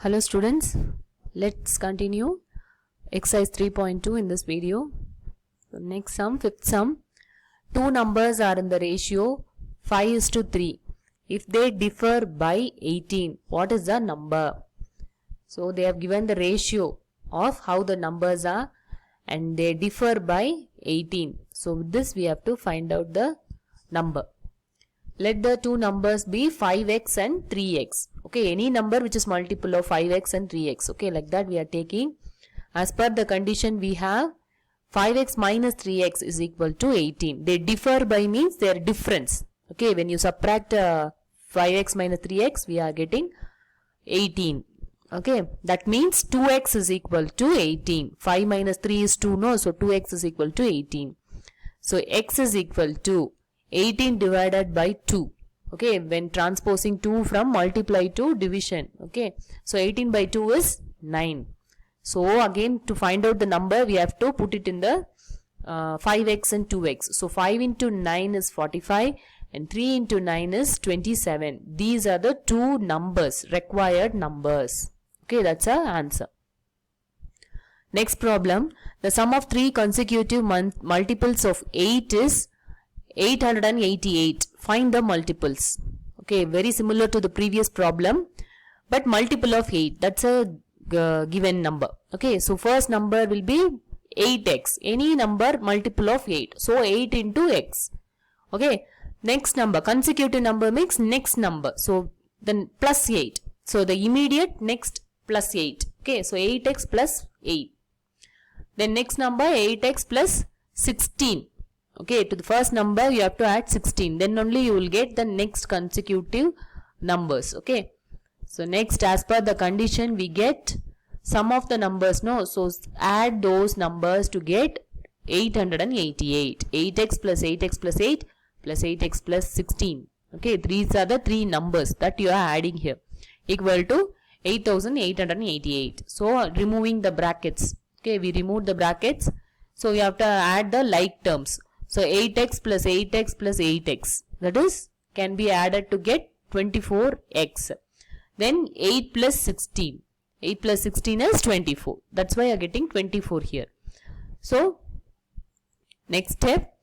Hello students, let's continue exercise 3.2 in this video. So next sum, fifth sum. Two numbers are in the ratio 5:3. If they differ by 18, what is the number? So they have given the ratio of how the numbers are and they differ by 18. So with this we have to find out the number. Let the two numbers be 5x and 3x. Okay, any number which is multiple of 5x and 3x. Okay, like that we are taking. As per the condition we have 5x minus 3x is equal to 18. They differ by means their difference. Okay, when you subtract 5x minus 3x, we are getting 18. Okay, that means 2x is equal to 18. 5 minus 3 is 2, no? So 2x is equal to 18. So x is equal to 18 divided by 2. Okay, when transposing 2 from multiply to division. Okay, so 18 by 2 is 9. So again to find out the number we have to put it in the 5x and 2x. So 5 into 9 is 45 and 3 into 9 is 27. These are the two numbers, required numbers. Okay, that's our answer. Next problem, the sum of three consecutive multiples of 8 is 888. Find the multiples. Okay, very similar to the previous problem, but multiple of 8. That's a given number. Okay, so first number will be 8x. Any number multiple of 8. So 8 into x. Okay, next number, consecutive number makes next number. So then plus 8. So the immediate next plus 8. Okay, so 8x plus 8. Then next number 8x plus 16. Okay, to the first number you have to add 16. Then only you will get the next consecutive numbers. Okay. So next, as per the condition, we get sum of the numbers. No, so add those numbers to get 888. 8x plus 8x plus 8 plus 8x plus 16. Okay, these are the three numbers that you are adding here. Equal to 8888. So removing the brackets. Okay, we removed the brackets. So you have to add the like terms. So 8x plus 8x plus 8x, that is can be added to get 24x. Then 8 plus 16. 8 plus 16 is 24. That's why you are getting 24 here. So next step,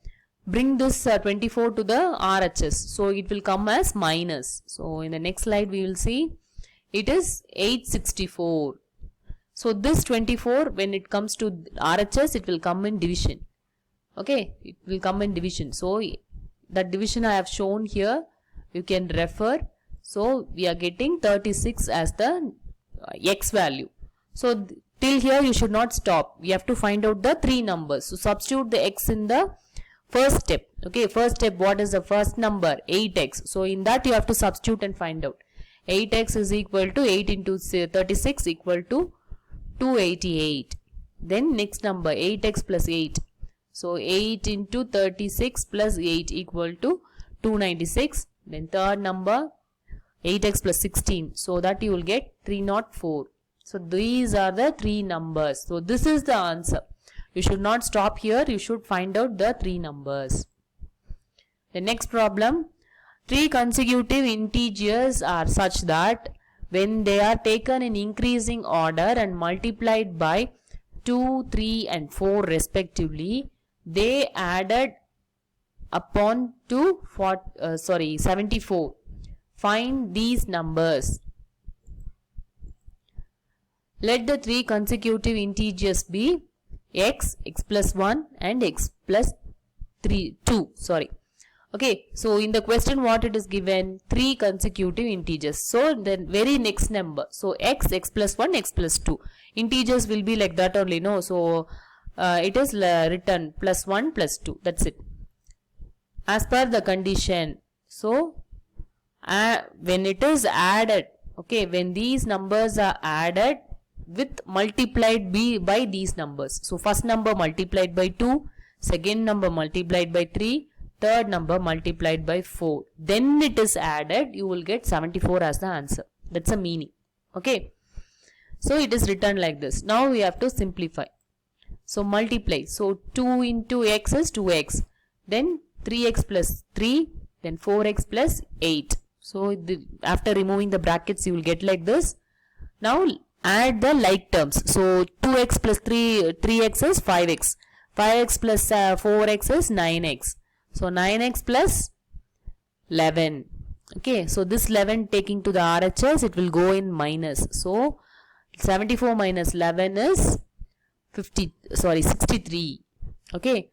bring this 24 to the RHS. So it will come as minus. So in the next slide we will see it is 864. So this 24 when it comes to RHS it will come in division. Okay, it will come in division. So that division I have shown here, you can refer. So we are getting 36 as the x value. So till here you should not stop. We have to find out the three numbers. So substitute the x in the first step. Okay, first step, what is the first number? 8x. So in that you have to substitute and find out. 8x is equal to 8 into 36 equal to 288. Then next number 8x plus 8. So 8 into 36 plus 8 equal to 296. Then third number 8x plus 16. So that you will get 304. So these are the three numbers. So this is the answer. You should not stop here. You should find out the three numbers. The next problem. Three consecutive integers are such that when they are taken in increasing order and multiplied by 2, 3 and 4 respectively, they added upon to 74. Find these numbers. Let the three consecutive integers be x, x plus 1 and x plus 2. Okay, so in the question what it is given? Three consecutive integers. So then very next number. So x, x plus 1, x plus 2. Integers will be like that only, no? So it is written plus 1 plus 2. That's it. As per the condition. So when it is added, okay, when these numbers are added with multiplied by these numbers. So first number multiplied by 2, second number multiplied by 3, third number multiplied by 4. Then it is added, you will get 74 as the answer. That's the meaning. Okay. So it is written like this. Now we have to simplify. So multiply. So 2 into x is 2x. Then 3x plus 3. Then 4x plus 8. So after removing the brackets you will get like this. Now add the like terms. So 2x plus 3x is 5x. 5x plus 4x is 9x. So 9x plus 11. Okay, so this 11 taking to the RHS, it will go in minus. So 74 minus 11 is 63. Okay,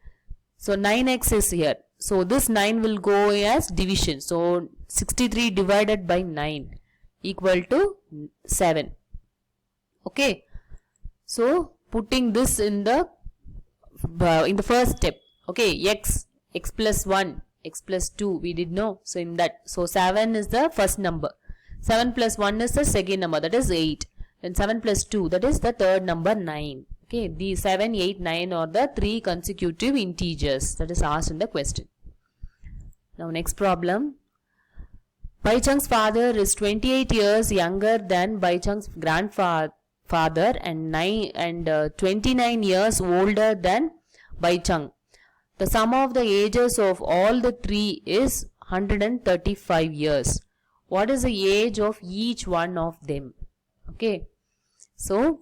so 9x is here. So this 9 will go as division. So 63 divided by 9 equal to 7. Okay, so putting this in the first step. Okay, x plus 1, x plus 2 we did know. So in that, so 7 is the first number. 7 plus 1 is the second number, that is 8. And 7 plus 2, that is the third number, 9. Okay, the 7, 8, 9 are the 3 consecutive integers that is asked in the question. Now next problem. Baichung's father is 28 years younger than Baichung's grandfather and 29 years older than Baichung. The sum of the ages of all the three is 135 years. What is the age of each one of them? Okay, so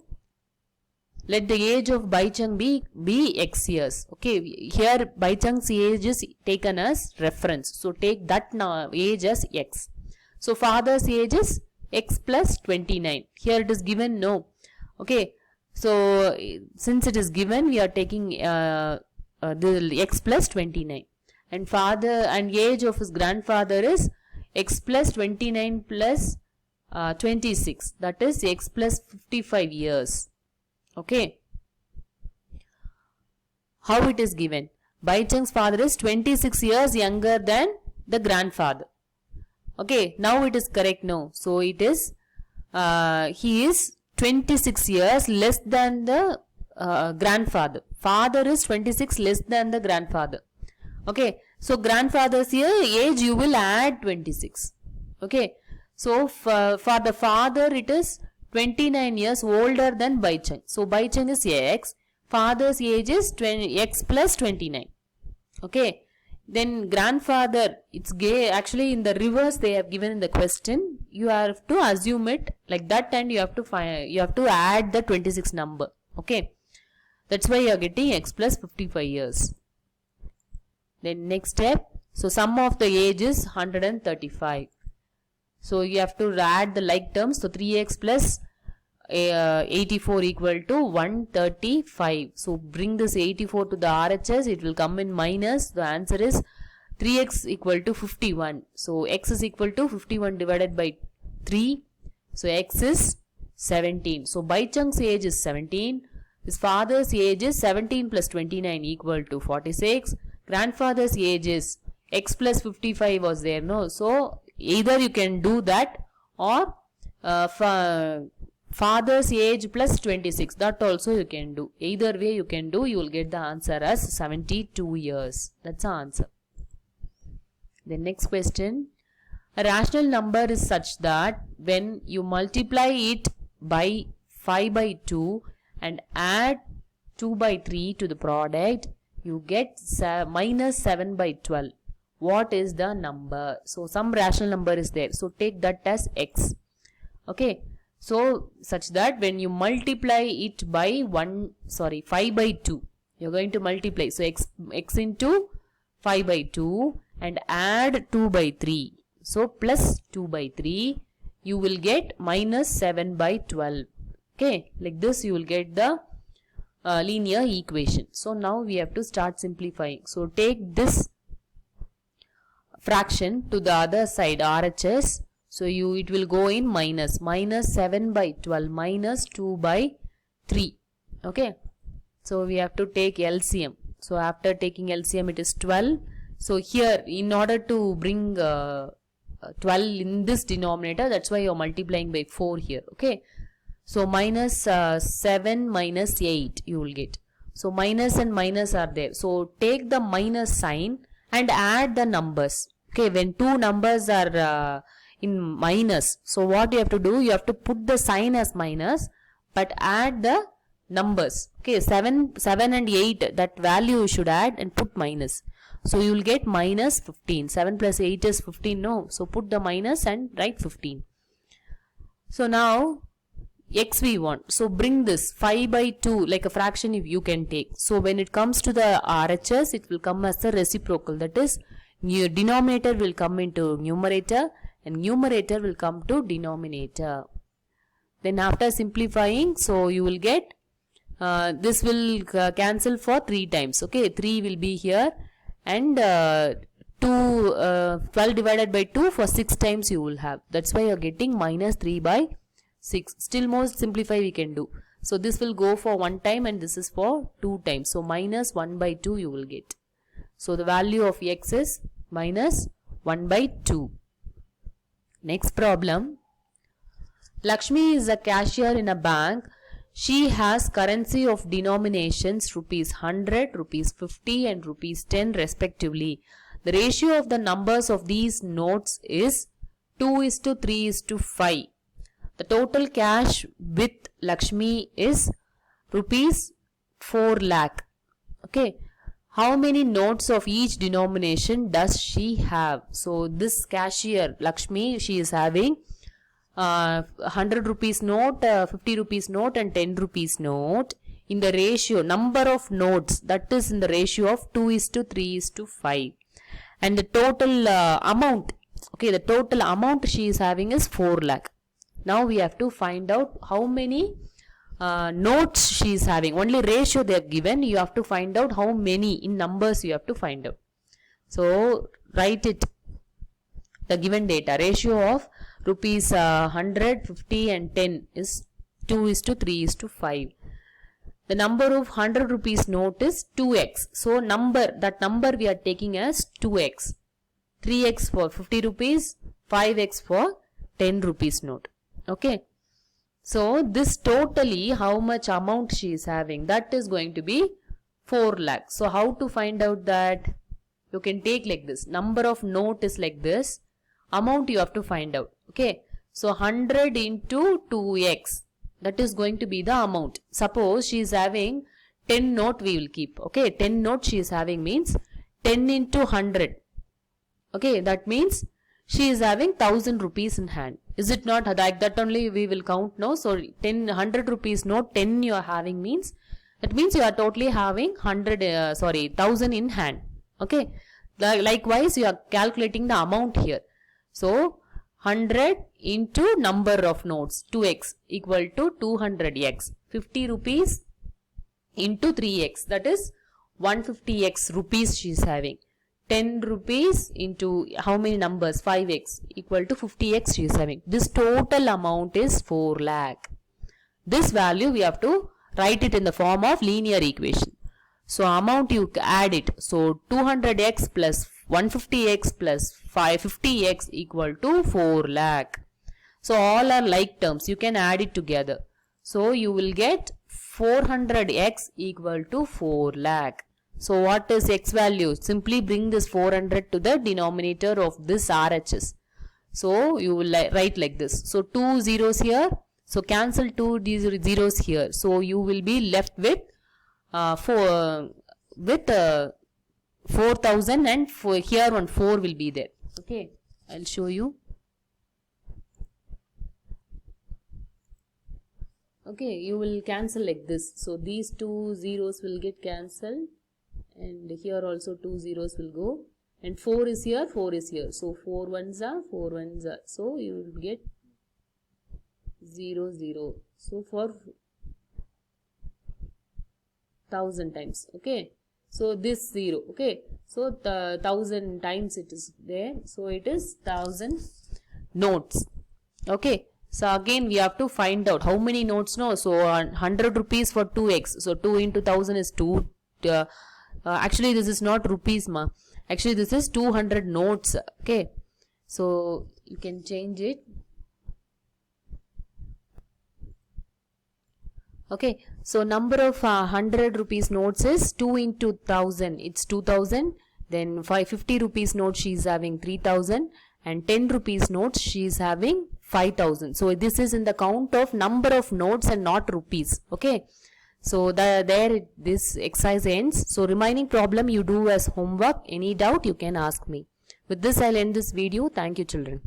let the age of Baichung be x years. Okay, here Baichung's age is taken as reference. So take that age as x. So father's age is x plus 29. Here it is given no. Okay, so since it is given, we are taking the x plus 29. And father and age of his grandfather is x plus 29 plus 26. That is x plus 55 years. Okay, how it is given? Baichung's father is 26 years younger than the grandfather. Okay, now it is correct now. So it is he is 26 years less than the grandfather. Father is 26 less than the grandfather. Okay, so grandfather's age you will add 26. Okay, so for the father it is 29 years older than Baichung. So Baichung is x. Father's age is x plus 29. Okay, then grandfather, it's gay. Actually in the reverse they have given in the question. You have to assume it like that, and you have to add the 26 number. Okay, that's why you are getting x plus 55 years. Then next step. So sum of the age is 135. So you have to add the like terms. So 3x plus 84 equal to 135. So bring this 84 to the RHS. It will come in minus. The answer is 3x equal to 51. So x is equal to 51 divided by 3. So x is 17. So Baichung's age is 17. His father's age is 17 plus 29 equal to 46. Grandfather's age is x plus 55 was there, no? So either you can do that, or father's age plus 26, that also you can do. Either way you can do, you will get the answer as 72 years. That's the answer. The next question. A rational number is such that when you multiply it by 5 by 2 and add 2 by 3 to the product, you get minus 7 by 12. What is the number? So some rational number is there. So take that as x. Okay. So such that when you multiply it by 5 by 2, you're going to multiply. So x into 5 by 2 and add 2 by 3. So plus 2 by 3, you will get minus 7 by 12. Okay, like this you will get the linear equation. So now we have to start simplifying. So take this fraction to the other side, RHS. So it will go in minus 7 by 12 minus 2 by 3. Okay, so we have to take LCM. So after taking LCM, it is 12. So here, in order to bring 12 in this denominator, that's why you are multiplying by 4 here. Okay, so minus 7 minus 8 you will get. So minus and minus are there. So take the minus sign and add the numbers. Okay, when two numbers are in minus, so what you have to do, you have to put the sign as minus but add the numbers. Okay, 7 and 8, that value you should add and put minus. So you will get minus 15. 7 plus 8 is 15, no? So put the minus and write 15. So now x we want. So bring this 5 by 2 like a fraction if you can take. So when it comes to the RHS, it will come as the reciprocal. That is, denominator will come into numerator and numerator will come to denominator. Then after simplifying, so you will get this will cancel for 3 times. Okay, 3 will be here and 12 divided by 2 for 6 times you will have. That's why you are getting minus 3 by 6. Still more simplify we can do. So this will go for 1 time and this is for 2 times. So minus 1 by 2 you will get. So the value of x is minus 1 by 2. Next problem. Lakshmi is a cashier in a bank. She has currency of denominations rupees 100, rupees 50 and rupees 10 respectively. The ratio of the numbers of these notes is 2:3:5. The total cash with Lakshmi is rupees 4 lakh. Okay. How many notes of each denomination does she have? So this cashier Lakshmi, she is having 100 rupees note, 50 rupees note and 10 rupees note in the ratio, number of notes, that is in the ratio of 2:3:5. And the total amount, okay, the total amount she is having is 4 lakh. Now we have to find out how many notes she is having. Only ratio they have given, you have to find out how many in numbers you have to find out. So write it, the given data, ratio of rupees 100, 50 and 10 is 2:3:5. The number of 100 rupees note is 2x. So that number we are taking as 2x. 3x for 50 rupees, 5x for 10 rupees note. Okay. So this totally how much amount she is having, that is going to be 4 lakh. So how to find out that? You can take like this. Number of note is like this. Amount you have to find out. Okay. So 100 into 2x. That is going to be the amount. Suppose she is having 10 note we will keep. Okay. 10 note she is having means 10 into 100. Okay. That means she is having 1000 rupees in hand. Is it not like that only we will count? No. So 100 rupees note 10 you are having means, that means you are totally having 1000 in hand. Okay. Likewise you are calculating the amount here. So 100 into number of notes 2x equal to 200x. 50 rupees into 3x, that is 150x rupees she is having. 10 rupees into how many numbers? 5x equal to 50x she is having. This total amount is 4 lakh. This value we have to write it in the form of linear equation. So amount you add it. So 200x plus 150x plus 550x equal to 4 lakh. So all are like terms. You can add it together. So you will get 400x equal to 4 lakh. So what is x value? Simply bring this 400 to the denominator of this RHS. So you will write like this. So 2 zeros here. So cancel 2 zeros here. So you will be left with 4000 and here one 4 will be there. Okay, I'll show you. Okay, you will cancel like this. So these 2 zeros will get cancelled and here also 2 zeros will go and 4 is here, 4 is here. So 4 ones are, 4 ones are. So you will get 0, 0. So for 1000 times. Okay. So this 0. Okay. So the 1000 times it is there. So it is 1000 notes. Okay. So again we have to find out how many notes. No. So 100 rupees for 2x. So 2 into 1000 is 2. Actually this is not rupees ma. Actually this is 200 notes. Okay. So you can change it. Okay, so number of 100 rupees notes is 2 into 1000, it's 2000. Then 550 rupees note she is having 3000 and 10 rupees notes she is having 5000. So this is in the count of number of notes and not rupees. Okay, so this exercise ends. So remaining problem you do as homework. Any doubt you can ask me. With this I'll end this video. Thank you children.